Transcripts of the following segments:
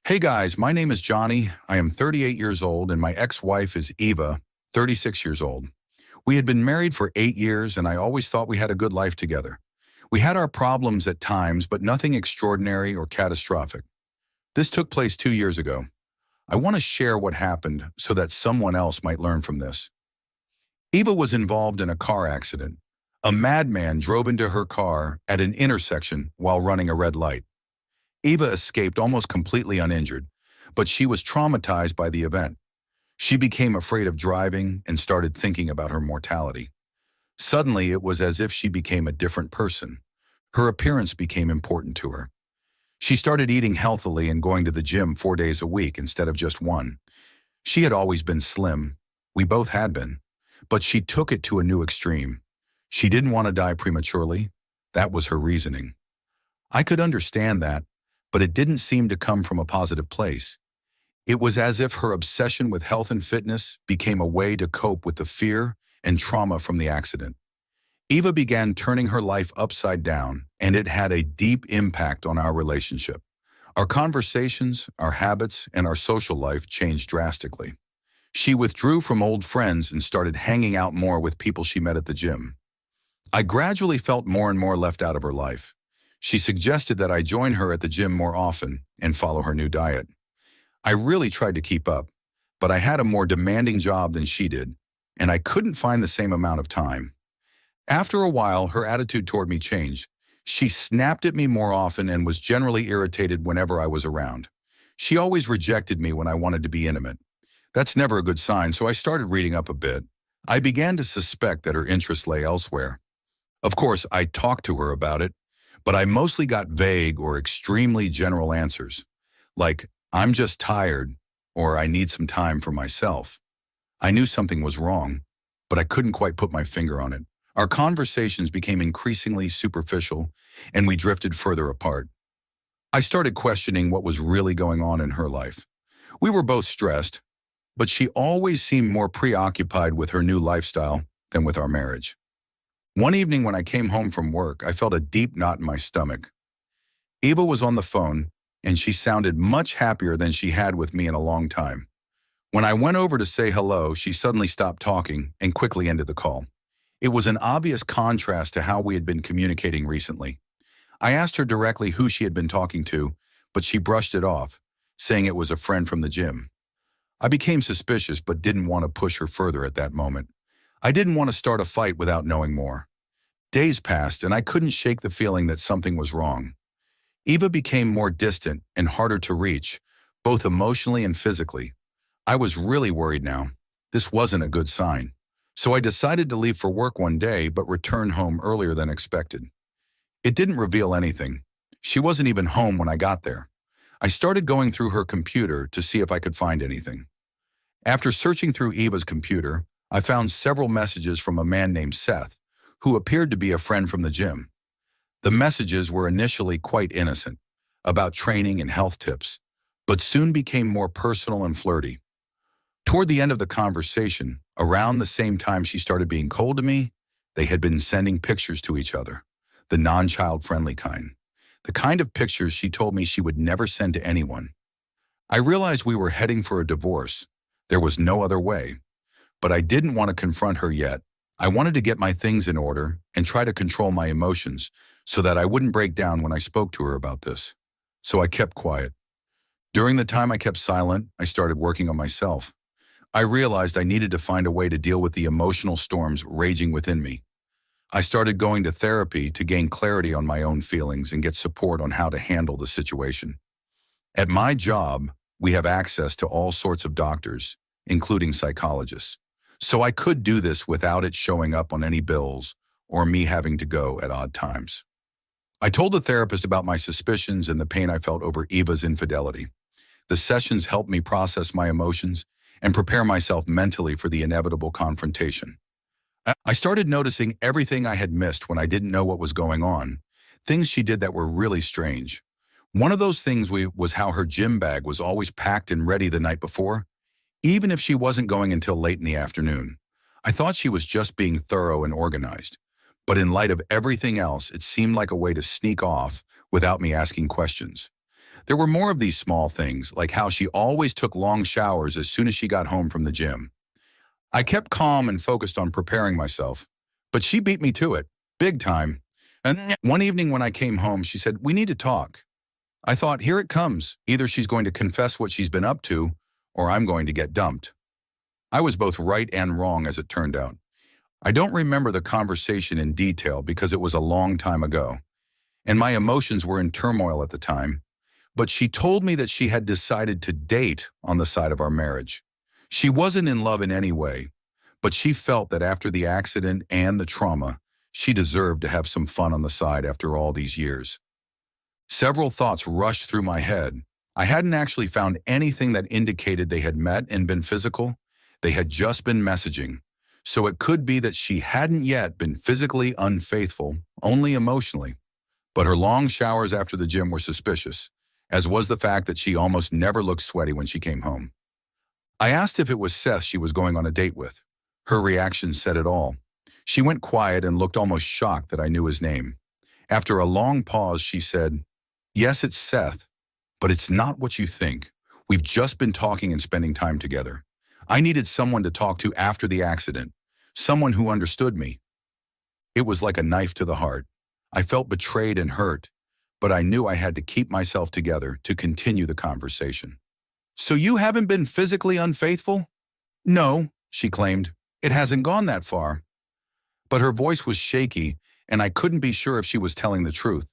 Hey guys, my name is Johnny. I am 38 years old and my ex-wife is Eva, 36 years old. We had been married for 8 years and I always thought we had a good life together. We had our problems at times, but nothing extraordinary or catastrophic. This took place 2 years ago. I want to share what happened so that someone else might learn from this. Eva was involved in a car accident. A madman drove into her car at an intersection while running a red light. Eva escaped almost completely uninjured, but she was traumatized by the event. She became afraid of driving and started thinking about her mortality. Suddenly, it was as if she became a different person. Her appearance became important to her. She started eating healthily and going to the gym 4 days a week instead of just one. She had always been slim. We both had been. But she took it to a new extreme. She didn't want to die prematurely. That was her reasoning. I could understand that, but it didn't seem to come from a positive place. It was as if her obsession with health and fitness became a way to cope with the fear and trauma from the accident. Eva began turning her life upside down, and it had a deep impact on our relationship. Our conversations, our habits, and our social life changed drastically. She withdrew from old friends and started hanging out more with people she met at the gym. I gradually felt more and more left out of her life. She suggested that I join her at the gym more often and follow her new diet. I really tried to keep up, but I had a more demanding job than she did, and I couldn't find the same amount of time. After a while, her attitude toward me changed. She snapped at me more often and was generally irritated whenever I was around. She always rejected me when I wanted to be intimate. That's never a good sign, so I started reading up a bit. I began to suspect that her interests lay elsewhere. Of course, I talked to her about it, but I mostly got vague or extremely general answers, like, "I'm just tired," or "I need some time for myself." I knew something was wrong, but I couldn't quite put my finger on it. Our conversations became increasingly superficial, and we drifted further apart. I started questioning what was really going on in her life. We were both stressed, but she always seemed more preoccupied with her new lifestyle than with our marriage. One evening when I came home from work, I felt a deep knot in my stomach. Eva was on the phone, and she sounded much happier than she had with me in a long time. When I went over to say hello, she suddenly stopped talking and quickly ended the call. It was an obvious contrast to how we had been communicating recently. I asked her directly who she had been talking to, but she brushed it off, saying it was a friend from the gym. I became suspicious but didn't want to push her further at that moment. I didn't want to start a fight without knowing more. Days passed and I couldn't shake the feeling that something was wrong. Eva became more distant and harder to reach, both emotionally and physically. I was really worried now. This wasn't a good sign. So I decided to leave for work one day but return home earlier than expected. It didn't reveal anything. She wasn't even home when I got there. I started going through her computer to see if I could find anything. After searching through Eva's computer, I found several messages from a man named Seth, who appeared to be a friend from the gym. The messages were initially quite innocent, about training and health tips, but soon became more personal and flirty. Toward the end of the conversation, around the same time she started being cold to me, they had been sending pictures to each other, the non-child-friendly kind. The kind of pictures she told me she would never send to anyone. I realized we were heading for a divorce. There was no other way. But I didn't want to confront her yet. I wanted to get my things in order and try to control my emotions so that I wouldn't break down when I spoke to her about this. So I kept quiet. During the time I kept silent, I started working on myself. I realized I needed to find a way to deal with the emotional storms raging within me. I started going to therapy to gain clarity on my own feelings and get support on how to handle the situation. At my job, we have access to all sorts of doctors, including psychologists. So I could do this without it showing up on any bills or me having to go at odd times. I told the therapist about my suspicions and the pain I felt over Eva's infidelity. The sessions helped me process my emotions and prepare myself mentally for the inevitable confrontation. I started noticing everything I had missed when I didn't know what was going on, things she did that were really strange. One of those things was how her gym bag was always packed and ready the night before, even if she wasn't going until late in the afternoon. I thought she was just being thorough and organized, but in light of everything else, it seemed like a way to sneak off without me asking questions. There were more of these small things, like how she always took long showers as soon as she got home from the gym. I kept calm and focused on preparing myself, but she beat me to it, big time. And one evening when I came home, she said, "We need to talk." I thought, here it comes. Either she's going to confess what she's been up to, or I'm going to get dumped. I was both right and wrong, as it turned out. I don't remember the conversation in detail because it was a long time ago, and my emotions were in turmoil at the time. But she told me that she had decided to date on the side of our marriage. She wasn't in love in any way, but she felt that after the accident and the trauma, she deserved to have some fun on the side after all these years. Several thoughts rushed through my head. I hadn't actually found anything that indicated they had met and been physical. They had just been messaging. So it could be that she hadn't yet been physically unfaithful, only emotionally. But her long showers after the gym were suspicious, as was the fact that she almost never looked sweaty when she came home. I asked if it was Seth she was going on a date with. Her reaction said it all. She went quiet and looked almost shocked that I knew his name. After a long pause, she said, "Yes, it's Seth, but it's not what you think. We've just been talking and spending time together. I needed someone to talk to after the accident, someone who understood me." It was like a knife to the heart. I felt betrayed and hurt, but I knew I had to keep myself together to continue the conversation. "So you haven't been physically unfaithful?" "No," she claimed. "It hasn't gone that far." But her voice was shaky, and I couldn't be sure if she was telling the truth.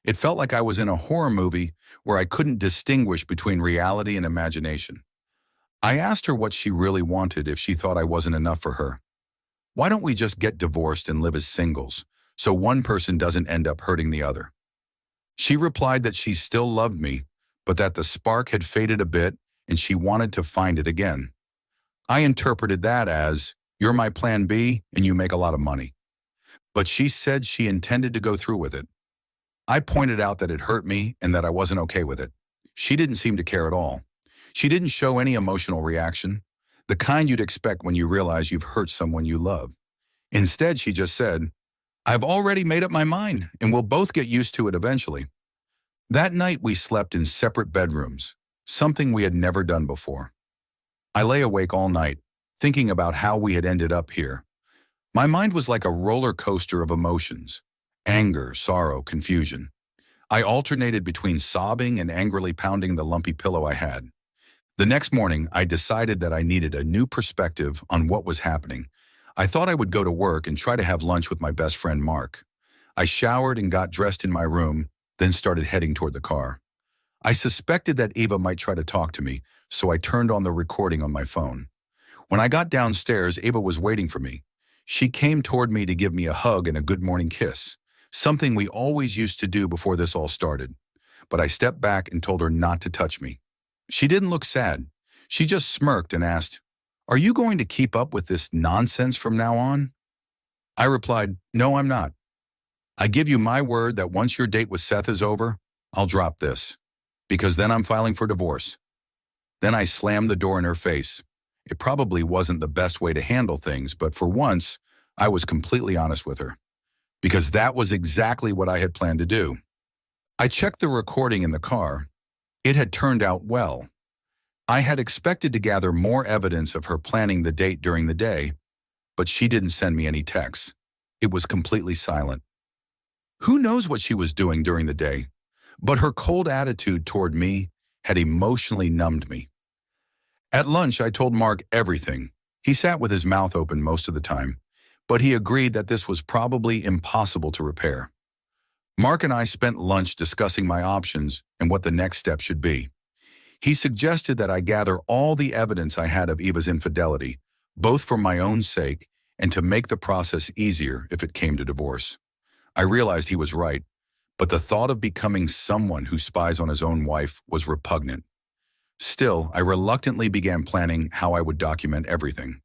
It felt like I was in a horror movie where I couldn't distinguish between reality and imagination. I asked her what she really wanted if she thought I wasn't enough for her. "Why don't we just get divorced and live as singles, so one person doesn't end up hurting the other?" She replied that she still loved me, but that the spark had faded a bit and she wanted to find it again. I interpreted that as, "You're my plan B and you make a lot of money." But she said she intended to go through with it. I pointed out that it hurt me and that I wasn't okay with it. She didn't seem to care at all. She didn't show any emotional reaction, the kind you'd expect when you realize you've hurt someone you love. Instead, she just said, "I've already made up my mind and we'll both get used to it eventually." That night we slept in separate bedrooms, something we had never done before. I lay awake all night, thinking about how we had ended up here. My mind was like a roller coaster of emotions: anger, sorrow, confusion. I alternated between sobbing and angrily pounding the lumpy pillow I had. The next morning, I decided that I needed a new perspective on what was happening. I thought I would go to work and try to have lunch with my best friend, Mark. I showered and got dressed in my room, then started heading toward the car. I suspected that Eva might try to talk to me, so I turned on the recording on my phone. When I got downstairs, Eva was waiting for me. She came toward me to give me a hug and a good morning kiss, something we always used to do before this all started. But I stepped back and told her not to touch me. She didn't look sad. She just smirked and asked, "Are you going to keep up with this nonsense from now on?" I replied, "No, I'm not. I give you my word that once your date with Seth is over, I'll drop this, because then I'm filing for divorce." Then I slammed the door in her face. It probably wasn't the best way to handle things, but for once, I was completely honest with her, because that was exactly what I had planned to do. I checked the recording in the car. It had turned out well. I had expected to gather more evidence of her planning the date during the day, but she didn't send me any texts. It was completely silent. Who knows what she was doing during the day, but her cold attitude toward me had emotionally numbed me. At lunch, I told Mark everything. He sat with his mouth open most of the time, but he agreed that this was probably impossible to repair. Mark and I spent lunch discussing my options and what the next step should be. He suggested that I gather all the evidence I had of Eva's infidelity, both for my own sake and to make the process easier if it came to divorce. I realized he was right, but the thought of becoming someone who spies on his own wife was repugnant. Still, I reluctantly began planning how I would document everything.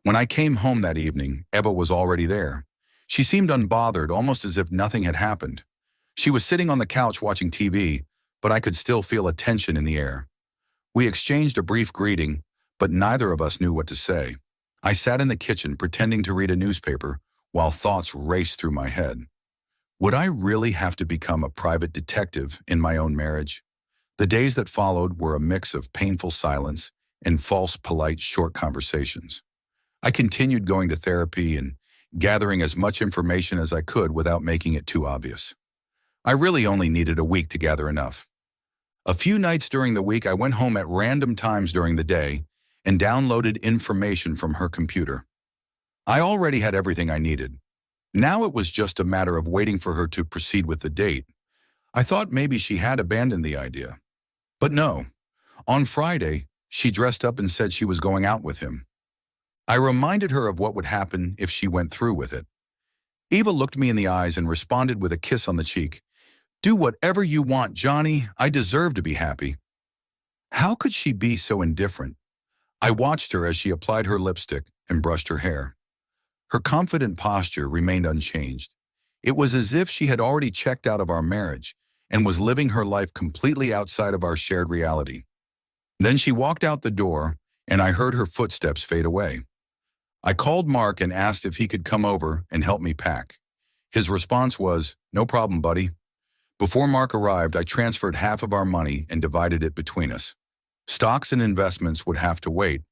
When I came home that evening, Eva was already there. She seemed unbothered, almost as if nothing had happened. She was sitting on the couch watching TV, but I could still feel a tension in the air. We exchanged a brief greeting, but neither of us knew what to say. I sat in the kitchen pretending to read a newspaper while thoughts raced through my head. Would I really have to become a private detective in my own marriage? The days that followed were a mix of painful silence and false, polite, short conversations. I continued going to therapy and gathering as much information as I could without making it too obvious. I really only needed a week to gather enough. A few nights during the week, I went home at random times during the day and downloaded information from her computer. I already had everything I needed. Now it was just a matter of waiting for her to proceed with the date. I thought maybe she had abandoned the idea. But no. On Friday, she dressed up and said she was going out with him. I reminded her of what would happen if she went through with it. Eva looked me in the eyes and responded with a kiss on the cheek. "Do whatever you want, Johnny. I deserve to be happy." How could she be so indifferent? I watched her as she applied her lipstick and brushed her hair. Her confident posture remained unchanged. It was as if she had already checked out of our marriage and was living her life completely outside of our shared reality. Then she walked out the door, and I heard her footsteps fade away. I called Mark and asked if he could come over and help me pack. His response was, "No problem, buddy." Before Mark arrived, I transferred half of our money and divided it between us. Stocks and investments would have to wait,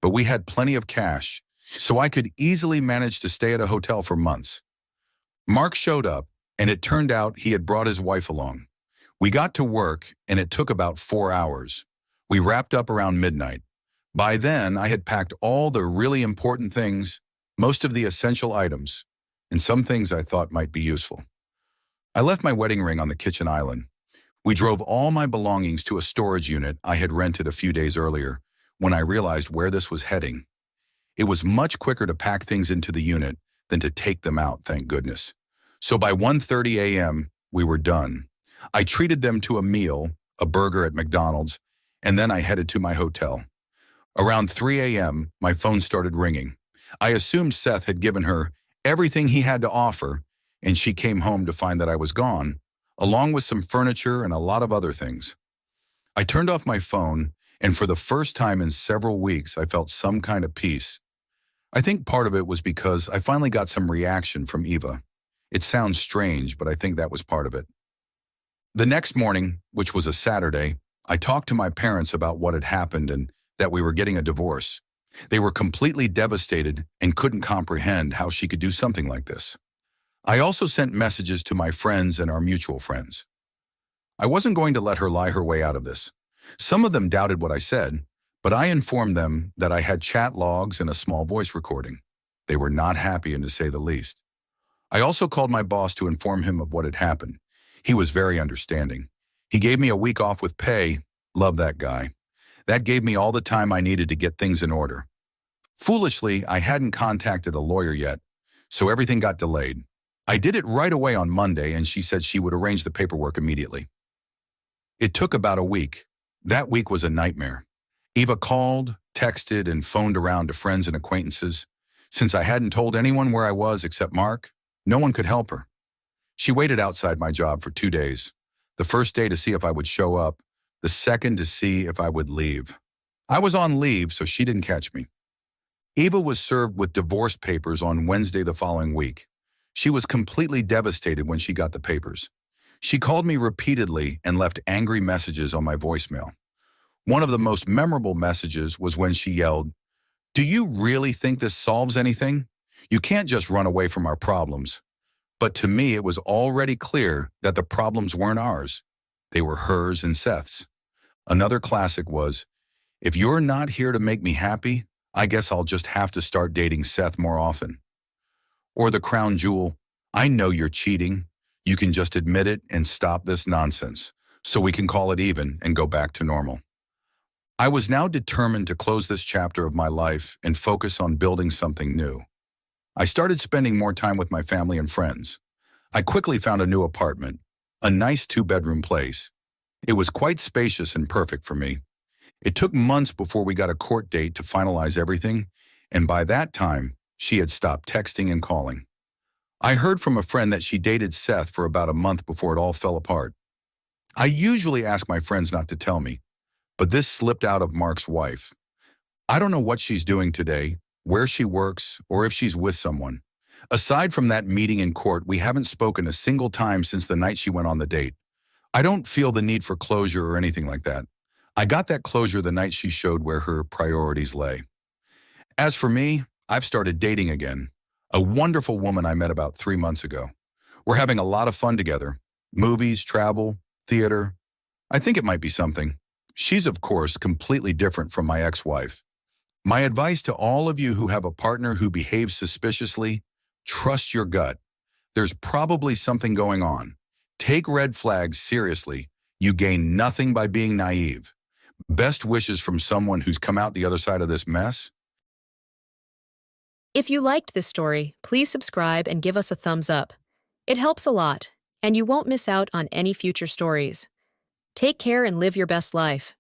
but we had plenty of cash, so I could easily manage to stay at a hotel for months. Mark showed up, and it turned out he had brought his wife along. We got to work, and it took about 4 hours. We wrapped up around midnight. By then, I had packed all the really important things, most of the essential items, and some things I thought might be useful. I left my wedding ring on the kitchen island. We drove all my belongings to a storage unit I had rented a few days earlier when I realized where this was heading. It was much quicker to pack things into the unit than to take them out, thank goodness. So by 1:30 a.m., we were done. I treated them to a meal, a burger at McDonald's, and then I headed to my hotel. Around 3 a.m., my phone started ringing. I assumed Seth had given her everything he had to offer, and she came home to find that I was gone, along with some furniture and a lot of other things. I turned off my phone, and for the first time in several weeks, I felt some kind of peace. I think part of it was because I finally got some reaction from Eva. It sounds strange, but I think that was part of it. The next morning, which was a Saturday, I talked to my parents about what had happened and that we were getting a divorce. They were completely devastated and couldn't comprehend how she could do something like this. I also sent messages to my friends and our mutual friends. I wasn't going to let her lie her way out of this. Some of them doubted what I said, but I informed them that I had chat logs and a small voice recording. They were not happy, and to say the least. I also called my boss to inform him of what had happened. He was very understanding. He gave me a week off with pay. Love that guy. That gave me all the time I needed to get things in order. Foolishly, I hadn't contacted a lawyer yet, so everything got delayed. I did it right away on Monday, and she said she would arrange the paperwork immediately. It took about a week. That week was a nightmare. Eva called, texted, and phoned around to friends and acquaintances. Since I hadn't told anyone where I was except Mark, no one could help her. She waited outside my job for 2 days. The first day to see if I would show up, the second to see if I would leave. I was on leave, so she didn't catch me. Eva was served with divorce papers on Wednesday the following week. She was completely devastated when she got the papers. She called me repeatedly and left angry messages on my voicemail. One of the most memorable messages was when she yelled, "Do you really think this solves anything? You can't just run away from our problems." But to me, it was already clear that the problems weren't ours. They were hers and Seth's. Another classic was, "If you're not here to make me happy, I guess I'll just have to start dating Seth more often." Or the crown jewel, "I know you're cheating. You can just admit it and stop this nonsense, so we can call it even and go back to normal." I was now determined to close this chapter of my life and focus on building something new. I started spending more time with my family and friends. I quickly found a new apartment, a nice 2-bedroom place. It was quite spacious and perfect for me. It took months before we got a court date to finalize everything, and by that time, she had stopped texting and calling. I heard from a friend that she dated Seth for about a month before it all fell apart. I usually ask my friends not to tell me, but this slipped out of Mark's wife. I don't know what she's doing today, where she works, or if she's with someone. Aside from that meeting in court, we haven't spoken a single time since the night she went on the date. I don't feel the need for closure or anything like that. I got that closure the night she showed where her priorities lay. As for me, I've started dating again. A wonderful woman I met about 3 months ago. We're having a lot of fun together. Movies, travel, theater. I think it might be something. She's, of course, completely different from my ex-wife. My advice to all of you who have a partner who behaves suspiciously, trust your gut. There's probably something going on. Take red flags seriously. You gain nothing by being naive. Best wishes from someone who's come out the other side of this mess. If you liked this story, please subscribe and give us a thumbs up. It helps a lot, and you won't miss out on any future stories. Take care and live your best life.